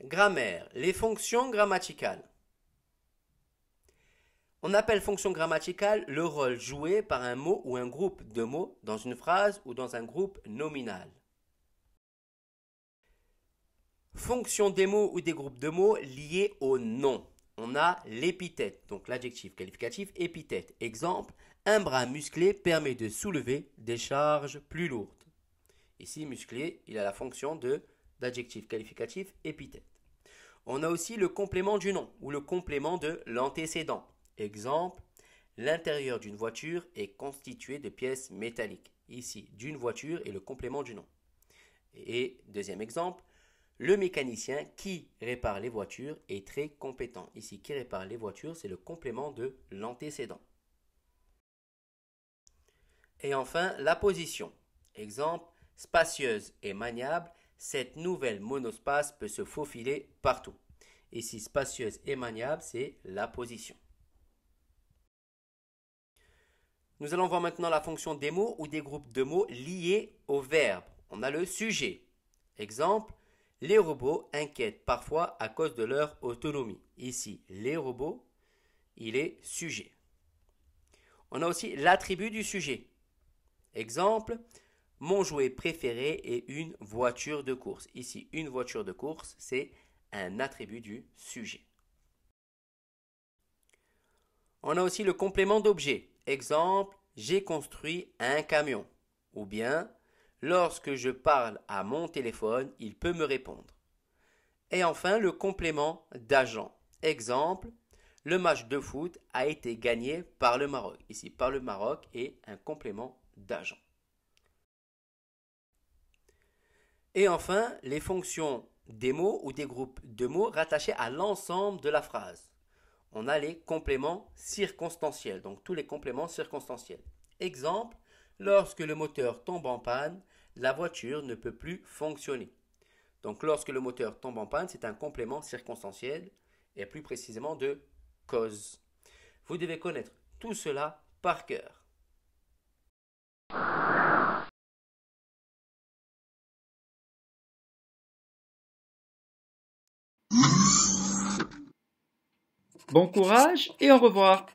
Grammaire, les fonctions grammaticales. On appelle fonction grammaticale le rôle joué par un mot ou un groupe de mots dans une phrase ou dans un groupe nominal. Fonction des mots ou des groupes de mots liés au nom. On a l'épithète, donc l'adjectif qualificatif épithète. Exemple, un bras musclé permet de soulever des charges plus lourdes. Ici, musclé, il a la fonction d'adjectif qualificatif épithète. On a aussi le complément du nom ou le complément de l'antécédent. Exemple, l'intérieur d'une voiture est constitué de pièces métalliques. Ici, d'une voiture est le complément du nom. Et deuxième exemple, le mécanicien qui répare les voitures est très compétent. Ici, qui répare les voitures, c'est le complément de l'antécédent. Et enfin, la position. Exemple, spacieuse et maniable, cette nouvelle monospace peut se faufiler partout. Ici, spacieuse et maniable, c'est la position. Nous allons voir maintenant la fonction des mots ou des groupes de mots liés au verbe. On a le sujet. Exemple, les robots inquiètent parfois à cause de leur autonomie. Ici, les robots, il est sujet. On a aussi l'attribut du sujet. Exemple, mon jouet préféré est une voiture de course. Ici, une voiture de course, c'est un attribut du sujet. On a aussi le complément d'objet. Exemple, j'ai construit un camion. Ou bien, lorsque je parle à mon téléphone, il peut me répondre. Et enfin, le complément d'agent. Exemple, le match de foot a été gagné par le Maroc. Ici, par le Maroc est un complément d'agent. Et enfin, les fonctions des mots ou des groupes de mots rattachés à l'ensemble de la phrase. On a les compléments circonstanciels, donc tous les compléments circonstanciels. Exemple, lorsque le moteur tombe en panne, la voiture ne peut plus fonctionner. Donc lorsque le moteur tombe en panne, c'est un complément circonstanciel et plus précisément de cause. Vous devez connaître tout cela par cœur. Bon courage et au revoir.